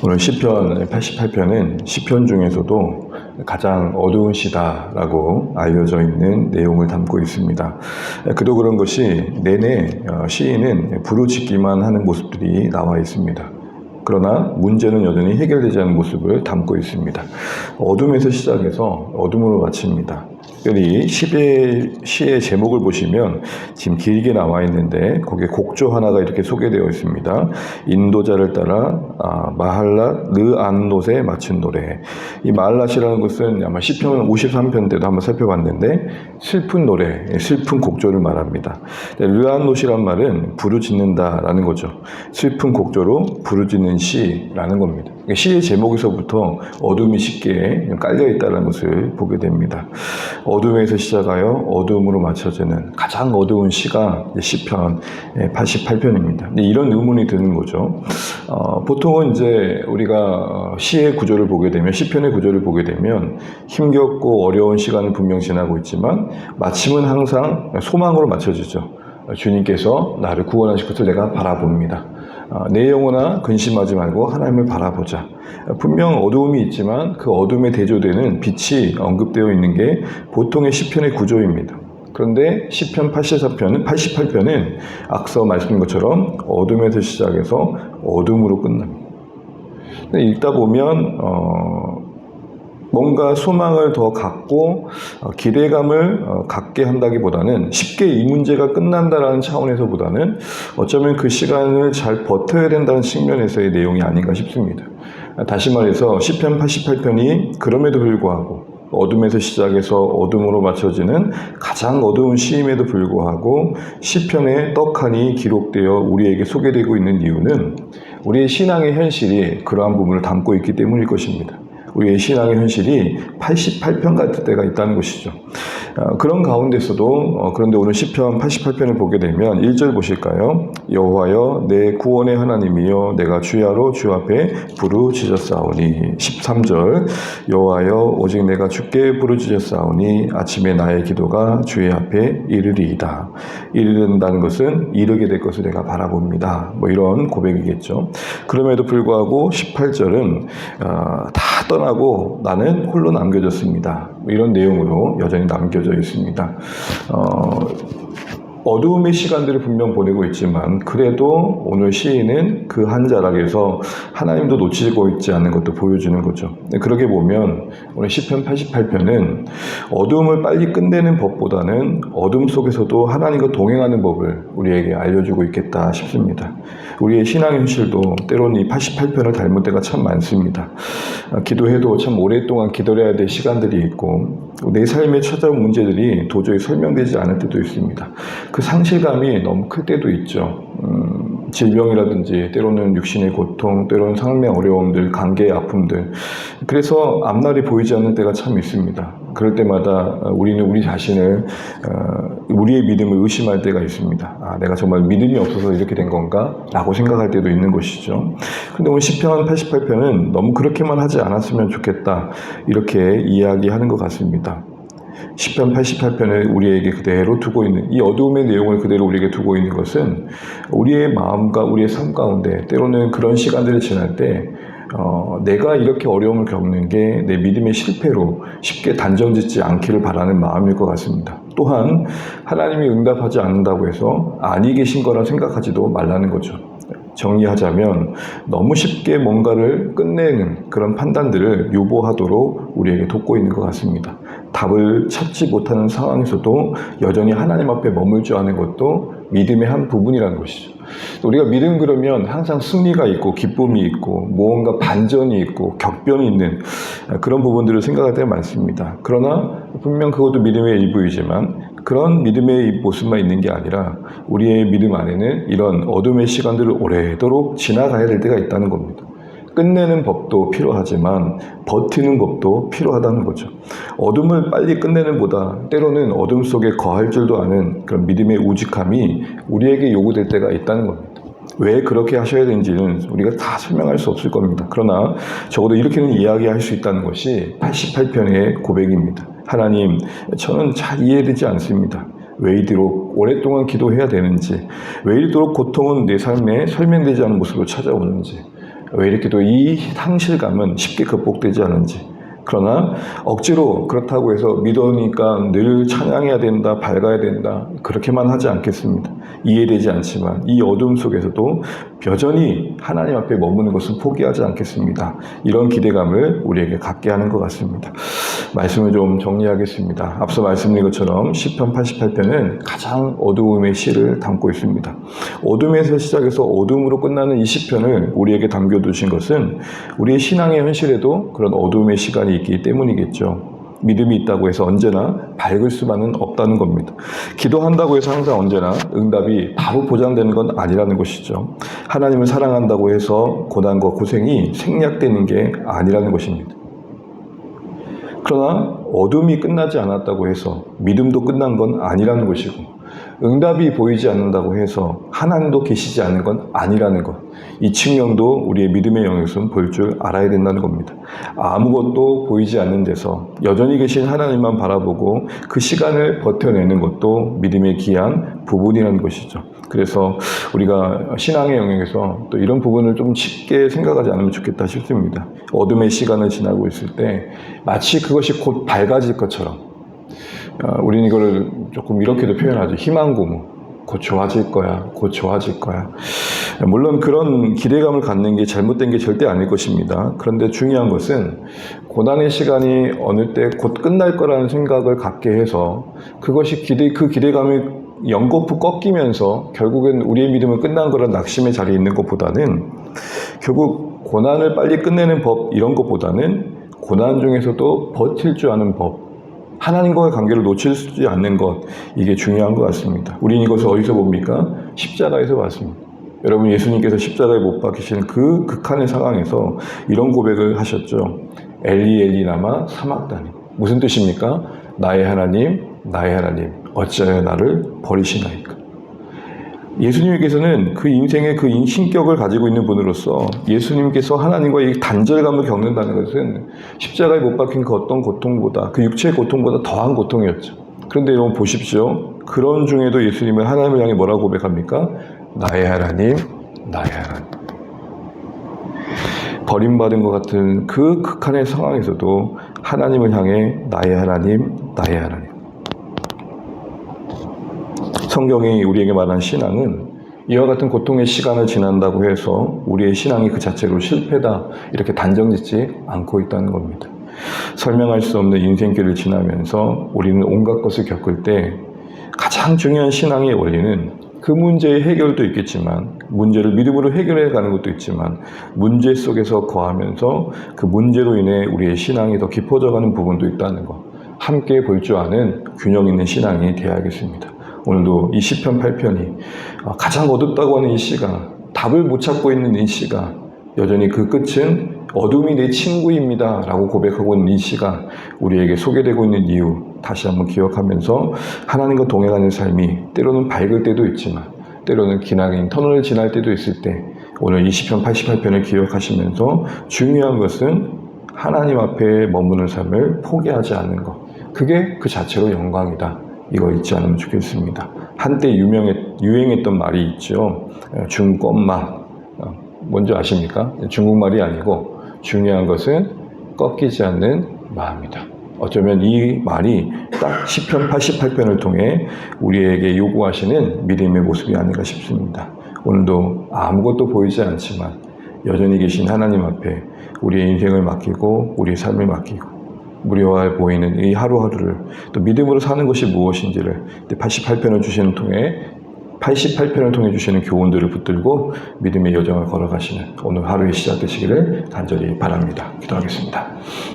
오늘 시편 88편은 시편 중에서도 가장 어두운 시다라고 알려져 있는 내용을 담고 있습니다. 그도 그런 것이 내내 시인은 부르짖기만 하는 모습들이 나와 있습니다. 그러나 문제는 여전히 해결되지 않은 모습을 담고 있습니다. 어둠에서 시작해서 어둠으로 마칩니다. 여기 시의 제목을 보시면 지금 길게 나와 있는데 거기에 곡조 하나가 이렇게 소개되어 있습니다. 인도자를 따라 마할랏 르안롯에 맞춘 노래. 이 마할랏이라는 것은 아마 시편 53편 때도 한번 살펴봤는데 슬픈 노래, 슬픈 곡조를 말합니다. 르안롯이란 말은 부르짖는다라는 거죠. 슬픈 곡조로 부르짖는 시라는 겁니다. 시의 제목에서부터 어둠이 쉽게 깔려 있다는 것을 보게 됩니다. 어둠에서 시작하여 어둠으로 맞춰지는 가장 어두운 시가 시편 88편입니다. 이런 의문이 드는 거죠. 보통은 이제 우리가 시의 구조를 보게 되면, 시편의 구조를 보게 되면 힘겹고 어려운 시간을 분명 지나고 있지만 마침은 항상 소망으로 맞춰지죠. 주님께서 나를 구원하실 것을 내가 바라봅니다. 내 영혼아 근심하지 말고 하나님을 바라보자. 분명 어두움이 있지만 그 어둠에 대조되는 빛이 언급되어 있는 게 보통의 시편의 구조입니다. 그런데 시편 88편은 앞서 말씀드린 것처럼 어둠에서 시작해서 어둠으로 끝납니다. 읽다 보면 뭔가 소망을 더 갖고 기대감을 갖게 한다기보다는 쉽게 이 문제가 끝난다라는 차원에서보다는 어쩌면 그 시간을 잘 버텨야 된다는 측면에서의 내용이 아닌가 싶습니다. 다시 말해서 시편 88편이 그럼에도 불구하고 어둠에서 시작해서 어둠으로 맞춰지는 가장 어두운 시임에도 불구하고 시편의 떡하니 기록되어 우리에게 소개되고 있는 이유는 우리의 신앙의 현실이 그러한 부분을 담고 있기 때문일 것입니다. 우리의 신앙의 현실이 88편 같은 때가 있다는 것이죠. 그런 가운데서도 그런데 오늘 시편 88편을 보게 되면 1절 보실까요? 여호와여 내 구원의 하나님이여 내가 주야로 주 앞에 부르짖었사오니. 13절 여호와여 오직 내가 주께 부르짖었사오니 아침에 나의 기도가 주의 앞에 이르리이다. 이르는다는 것은 이르게 될 것을 내가 바라봅니다. 이런 고백이겠죠. 그럼에도 불구하고 18절은 다 떠나고 나는 홀로 남겨졌습니다. 이런 내용으로 여전히 남겨져 있습니다. 어두움의 시간들을 분명 보내고 있지만 그래도 오늘 시인은 그 한 자락에서 하나님도 놓치고 있지 않는 것도 보여주는 거죠. 그렇게 보면 오늘 시편 88편은 어두움을 빨리 끝내는 법보다는 어둠 속에서도 하나님과 동행하는 법을 우리에게 알려주고 있겠다 싶습니다. 우리의 신앙 현실도 때로는 이 88편을 닮을 때가 참 많습니다. 기도해도 참 오랫동안 기도해야 될 시간들이 있고 내 삶에 찾아온 문제들이 도저히 설명되지 않을 때도 있습니다. 그 상실감이 너무 클 때도 있죠. 질병이라든지 때로는 육신의 고통, 때로는 삶의 어려움들, 관계의 아픔들. 그래서 앞날이 보이지 않는 때가 참 있습니다. 그럴 때마다 우리는 우리 자신을 우리의 믿음을 의심할 때가 있습니다. 내가 정말 믿음이 없어서 이렇게 된 건가? 라고 생각할 때도 있는 것이죠. 그런데 오늘 시편 88편은 너무 그렇게만 하지 않았으면 좋겠다. 이렇게 이야기하는 것 같습니다. 시편 88편을 우리에게 그대로 두고 있는 이 어두움의 내용을 그대로 우리에게 두고 있는 것은 우리의 마음과 우리의 삶 가운데 때로는 그런 시간들을 지날 때 내가 이렇게 어려움을 겪는 게 내 믿음의 실패로 쉽게 단정짓지 않기를 바라는 마음일 것 같습니다. 또한 하나님이 응답하지 않는다고 해서 아니 계신 거라 생각하지도 말라는 거죠. 정리하자면 너무 쉽게 뭔가를 끝내는 그런 판단들을 유보하도록 우리에게 돕고 있는 것 같습니다. 답을 찾지 못하는 상황에서도 여전히 하나님 앞에 머물지 않은 것도 믿음의 한 부분이라는 것이죠. 우리가 믿음 그러면 항상 승리가 있고 기쁨이 있고 무언가 반전이 있고 격변이 있는 그런 부분들을 생각할 때가 많습니다. 그러나 분명 그것도 믿음의 일부이지만 그런 믿음의 모습만 있는 게 아니라 우리의 믿음 안에는 이런 어둠의 시간들을 오래도록 지나가야 될 때가 있다는 겁니다. 끝내는 법도 필요하지만 버티는 법도 필요하다는 거죠. 어둠을 빨리 끝내는 보다 때로는 어둠 속에 거할 줄도 아는 그런 믿음의 우직함이 우리에게 요구될 때가 있다는 겁니다. 왜 그렇게 하셔야 되는지는 우리가 다 설명할 수 없을 겁니다. 그러나 적어도 이렇게는 이야기할 수 있다는 것이 88편의 고백입니다. 하나님, 저는 잘 이해되지 않습니다. 왜 이토록 오랫동안 기도해야 되는지, 왜 이토록 고통은 내 삶에 설명되지 않은 모습으로 찾아오는지, 왜 이렇게 또 이 상실감은 쉽게 극복되지 않은지. 그러나 억지로 그렇다고 해서 믿으니까 늘 찬양해야 된다, 밝아야 된다, 그렇게만 하지 않겠습니다. 이해되지 않지만 이 어둠 속에서도 여전히 하나님 앞에 머무는 것은 포기하지 않겠습니다. 이런 기대감을 우리에게 갖게 하는 것 같습니다. 말씀을 좀 정리하겠습니다. 앞서 말씀드린 것처럼 시편 88편은 가장 어두움의 시를 담고 있습니다. 어둠에서 시작해서 어둠으로 끝나는 이 시편을 우리에게 담겨두신 것은 우리의 신앙의 현실에도 그런 어둠의 시간이 있기 때문이겠죠. 믿음이 있다고 해서 언제나 밝을 수만은 없다는 겁니다. 기도한다고 해서 항상 언제나 응답이 바로 보장되는 건 아니라는 것이죠. 하나님을 사랑한다고 해서 고난과 고생이 생략되는 게 아니라는 것입니다. 그러나 어둠이 끝나지 않았다고 해서 믿음도 끝난 건 아니라는 것이고, 응답이 보이지 않는다고 해서 하나님도 계시지 않는 건 아니라는 것. 이 측면도 우리의 믿음의 영역에서는 볼 줄 알아야 된다는 겁니다. 아무것도 보이지 않는 데서 여전히 계신 하나님만 바라보고 그 시간을 버텨내는 것도 믿음의 귀한 부분이라는 것이죠. 그래서 우리가 신앙의 영역에서 또 이런 부분을 좀 쉽게 생각하지 않으면 좋겠다 싶습니다. 어둠의 시간을 지나고 있을 때 마치 그것이 곧 밝아질 것처럼, 우리는 이거를 조금 이렇게도 표현하죠. 희망고문. 곧 좋아질 거야. 곧 좋아질 거야. 물론 그런 기대감을 갖는 게 잘못된 게 절대 아닐 것입니다. 그런데 중요한 것은 고난의 시간이 어느 때 곧 끝날 거라는 생각을 갖게 해서 그것이 그 기대감이 연거푸 꺾이면서 결국엔 우리의 믿음은 끝난 거라는 낙심의 자리에 있는 것보다는, 결국 고난을 빨리 끝내는 법 이런 것보다는 고난 중에서도 버틸 줄 아는 법, 하나님과의 관계를 놓치지 않는 것, 이게 중요한 것 같습니다. 우리는 이것을 어디서 봅니까? 십자가에서 봤습니다. 여러분, 예수님께서 십자가에 못 박히신 그 극한의 상황에서 이런 고백을 하셨죠. 엘리 엘리 라마 사막다니. 무슨 뜻입니까? 나의 하나님, 나의 하나님, 어찌하여 나를 버리시나이까. 예수님께서는 그 인생의 그 신격을 가지고 있는 분으로서 예수님께서 하나님과의 단절감을 겪는다는 것은 십자가에 못 박힌 그 어떤 고통보다, 그 육체의 고통보다 더한 고통이었죠. 그런데 여러분 보십시오. 그런 중에도 예수님은 하나님을 향해 뭐라고 고백합니까? 나의 하나님, 나의 하나님. 버림받은 것 같은 그 극한의 상황에서도 하나님을 향해 나의 하나님, 나의 하나님. 성경이 우리에게 말한 신앙은 이와 같은 고통의 시간을 지난다고 해서 우리의 신앙이 그 자체로 실패다, 이렇게 단정짓지 않고 있다는 겁니다. 설명할 수 없는 인생길을 지나면서 우리는 온갖 것을 겪을 때 가장 중요한 신앙의 원리는 그 문제의 해결도 있겠지만, 문제를 믿음으로 해결해 가는 것도 있지만, 문제 속에서 거하면서 그 문제로 인해 우리의 신앙이 더 깊어져 가는 부분도 있다는 것, 함께 볼 줄 아는 균형 있는 신앙이 되어야겠습니다. 오늘도 이 시편 8편이 가장 어둡다고 하는 이 시간, 답을 못 찾고 있는 이 시간, 여전히 그 끝은 어둠이 내 친구입니다 라고 고백하고 있는 이 시간, 우리에게 소개되고 있는 이유 다시 한번 기억하면서 하나님과 동행하는 삶이 때로는 밝을 때도 있지만 때로는 기나긴 터널을 지날 때도 있을 때, 오늘 이 시편 88편을 기억하시면서 중요한 것은 하나님 앞에 머무는 삶을 포기하지 않는 것, 그게 그 자체로 영광이다. 이거 잊지 않으면 좋겠습니다. 한때 유행했던 말이 있죠. 중꺾마. 뭔지 아십니까? 중국말이 아니고 중요한 것은 꺾이지 않는 마음이다. 어쩌면 이 말이 딱 시편 88편을 통해 우리에게 요구하시는 믿음의 모습이 아닌가 싶습니다. 오늘도 아무것도 보이지 않지만 여전히 계신 하나님 앞에 우리의 인생을 맡기고 우리의 삶을 맡기고 무료해 보이는 이 하루하루를 또 믿음으로 사는 것이 무엇인지를 88편을 통해 주시는 교훈들을 붙들고 믿음의 여정을 걸어가시는 오늘 하루의 시작 되시기를 간절히 바랍니다. 기도하겠습니다.